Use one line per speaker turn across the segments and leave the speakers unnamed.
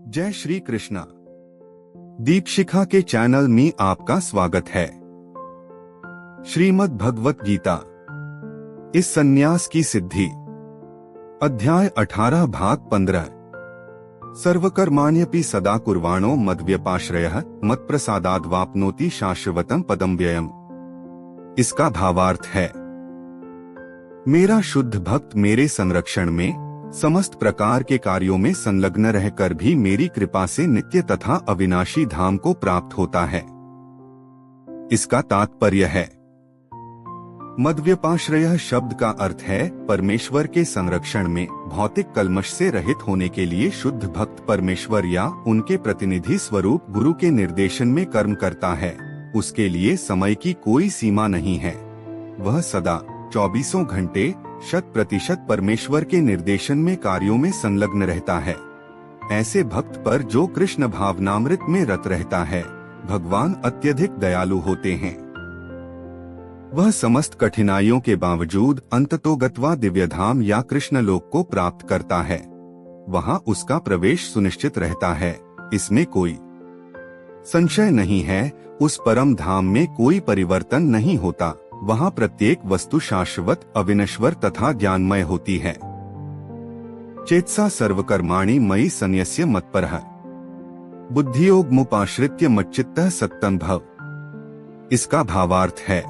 जय श्री कृष्णा। दीपशिखा के चैनल में आपका स्वागत है। श्रीमद् भगवत गीता इस संन्यास की सिद्धि, अध्याय 18 भाग 15। सर्वकर्माण्यपि सदा कुर्वाणो मद्व्यपाश्रयः मत्प्रसादाद्वाप्नोति शाश्वतं पदं व्ययम्। इसका भावार्थ है, मेरा शुद्ध भक्त मेरे संरक्षण में समस्त प्रकार के कार्यों में संलग्न रहकर भी मेरी कृपा से नित्य तथा अविनाशी धाम को प्राप्त होता है। इसका तात्पर्य है, मद्व्यपाश्रयः शब्द का अर्थ है परमेश्वर के संरक्षण में भौतिक कल्मश से रहित होने के लिए शुद्ध भक्त परमेश्वर या उनके प्रतिनिधि स्वरूप गुरु के निर्देशन में कर्म करता है। उसके लिए समय की कोई सीमा नहीं है। वह सदा 24 घंटे 100% परमेश्वर के निर्देशन में कार्यों में संलग्न रहता है। ऐसे भक्त पर जो कृष्ण भावनामृत में रत रहता है, भगवान अत्यधिक दयालु होते हैं। वह समस्त कठिनाइयों के बावजूद अंततोगत्वा दिव्यधाम या कृष्ण लोक को प्राप्त करता है। वहां उसका प्रवेश सुनिश्चित रहता है, इसमें कोई संशय नहीं है। उस परम धाम में कोई परिवर्तन नहीं होता। वहाँ प्रत्येक वस्तु शाश्वत, अविनश्वर तथा ज्ञानमय होती है। चेतसा सर्वकर्माणि मयि संन्यस्य मत्परः बुद्धियोगमुपाश्रित्य मच्चित्तः सत्तं भव। इसका भावार्थ है,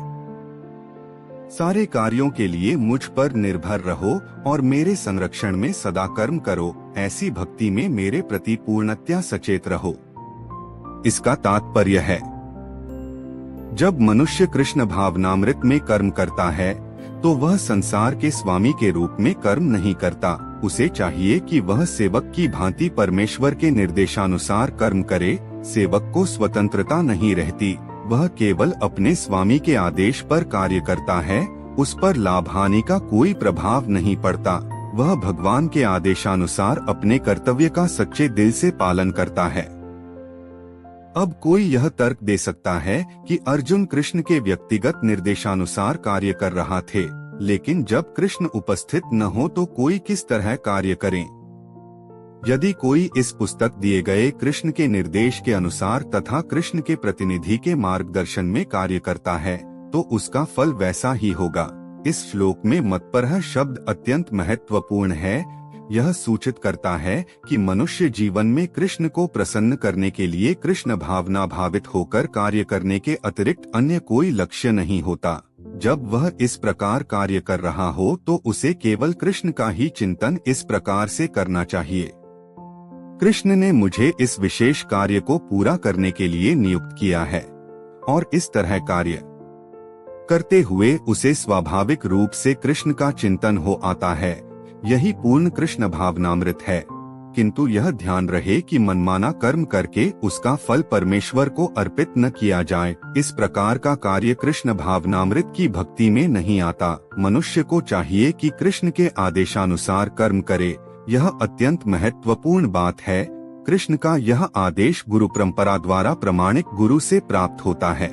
सारे कार्यों के लिए मुझ पर निर्भर रहो और मेरे संरक्षण में सदा कर्म करो। ऐसी भक्ति में मेरे प्रति पूर्णतया सचेत रहो। इसका तात्पर्य है, जब मनुष्य कृष्ण भावनामृत में कर्म करता है तो वह संसार के स्वामी के रूप में कर्म नहीं करता। उसे चाहिए कि वह सेवक की भांति परमेश्वर के निर्देशानुसार कर्म करे। सेवक को स्वतंत्रता नहीं रहती, वह केवल अपने स्वामी के आदेश पर कार्य करता है। उस पर लाभ हानि का कोई प्रभाव नहीं पड़ता। वह भगवान के आदेशानुसार अपने कर्तव्य का सच्चे दिल से पालन करता है। अब कोई यह तर्क दे सकता है कि अर्जुन कृष्ण के व्यक्तिगत निर्देशानुसार कार्य कर रहा थे, लेकिन जब कृष्ण उपस्थित न हो तो कोई किस तरह कार्य करे। यदि कोई इस पुस्तक दिए गए कृष्ण के निर्देश के अनुसार तथा कृष्ण के प्रतिनिधि के मार्गदर्शन में कार्य करता है तो उसका फल वैसा ही होगा। इस श्लोक में मत्परः शब्द अत्यंत महत्वपूर्ण है। यह सूचित करता है कि मनुष्य जीवन में कृष्ण को प्रसन्न करने के लिए कृष्ण भावना भावित होकर कार्य करने के अतिरिक्त अन्य कोई लक्ष्य नहीं होता। जब वह इस प्रकार कार्य कर रहा हो तो उसे केवल कृष्ण का ही चिंतन इस प्रकार से करना चाहिए, कृष्ण ने मुझे इस विशेष कार्य को पूरा करने के लिए नियुक्त किया है। और इस तरह कार्य करते हुए उसे स्वाभाविक रूप से कृष्ण का चिंतन हो आता है। यही पूर्ण कृष्ण भावनामृत है। किंतु यह ध्यान रहे कि मनमाना कर्म करके उसका फल परमेश्वर को अर्पित न किया जाए। इस प्रकार का कार्य कृष्ण भावनामृत की भक्ति में नहीं आता। मनुष्य को चाहिए कि कृष्ण के आदेशानुसार कर्म करे। यह अत्यंत महत्वपूर्ण बात है। कृष्ण का यह आदेश गुरु परंपरा द्वारा प्रमाणिक गुरु से प्राप्त होता है।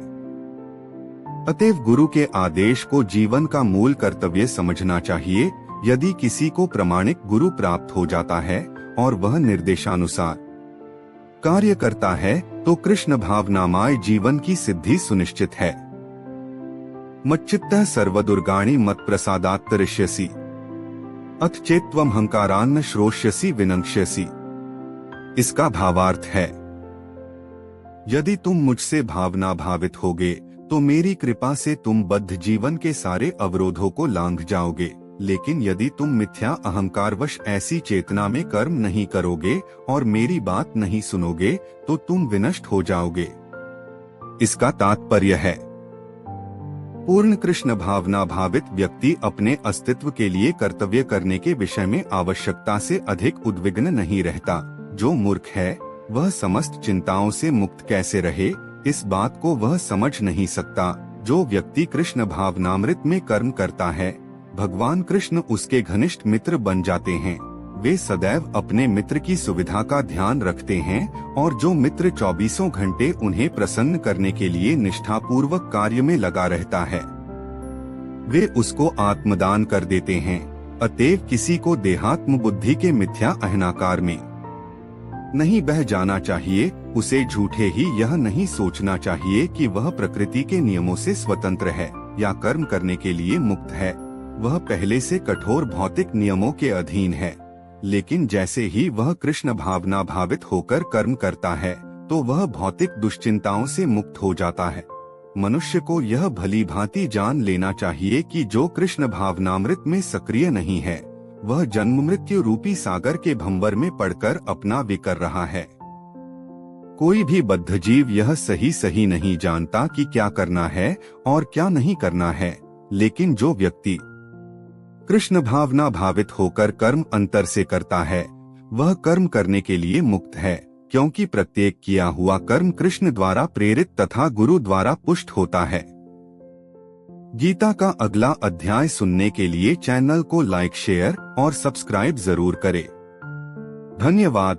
अतएव गुरु के आदेश को जीवन का मूल कर्तव्य समझना चाहिए। यदि किसी को प्रमाणिक गुरु प्राप्त हो जाता है और वह निर्देशानुसार कार्य करता है तो कृष्ण भावनामय जीवन की सिद्धि सुनिश्चित है। मच्चित्तः सर्वदुर्गाणि मत्प्रसादात् तरिष्यसि अथ चेत्त्वम् हंकारान्न श्रोष्यसि विनङ्क्ष्यसि। इसका भावार्थ है, यदि तुम मुझसे भावना भावित होगे तो मेरी कृपा से तुम बद्ध जीवन के सारे अवरोधों को लांघ जाओगे। लेकिन यदि तुम मिथ्या अहंकारवश ऐसी चेतना में कर्म नहीं करोगे और मेरी बात नहीं सुनोगे तो तुम विनष्ट हो जाओगे। इसका तात्पर्य है, पूर्ण कृष्ण भावना भावित व्यक्ति अपने अस्तित्व के लिए कर्तव्य करने के विषय में आवश्यकता से अधिक उद्विग्न नहीं रहता। जो मूर्ख है वह समस्त चिंताओं से मुक्त कैसे रहे, इस बात को वह समझ नहीं सकता। जो व्यक्ति कृष्ण भावनामृत में कर्म करता है, भगवान कृष्ण उसके घनिष्ठ मित्र बन जाते हैं। वे सदैव अपने मित्र की सुविधा का ध्यान रखते हैं और जो मित्र 24 घंटे उन्हें प्रसन्न करने के लिए निष्ठापूर्वक कार्य में लगा रहता है, वे उसको आत्मदान कर देते हैं। अतएव किसी को देहात्म बुद्धि के मिथ्या अहंकार में नहीं बह जाना चाहिए। उसे झूठे ही यह नहीं सोचना चाहिए कि वह प्रकृति के नियमों से स्वतंत्र है या कर्म करने के लिए मुक्त है। वह पहले से कठोर भौतिक नियमों के अधीन है, लेकिन जैसे ही वह कृष्ण भावना भावित होकर कर्म करता है तो वह भौतिक दुश्चिंताओं से मुक्त हो जाता है। मनुष्य को यह भली भांति जान लेना चाहिए कि जो कृष्ण भावनामृत में सक्रिय नहीं है वह जन्म मृत्यु रूपी सागर के भंवर में पड़कर अपना विकर रहा है। कोई भी बद्ध जीव यह सही नहीं जानता कि क्या करना है और क्या नहीं करना है, लेकिन जो व्यक्ति कृष्ण भावना भावित होकर कर्म अंतर से करता है वह कर्म करने के लिए मुक्त है, क्योंकि प्रत्येक किया हुआ कर्म कृष्ण द्वारा प्रेरित तथा गुरु द्वारा पुष्ट होता है। गीता का अगला अध्याय सुनने के लिए चैनल को लाइक, शेयर और सब्सक्राइब जरूर करें। धन्यवाद।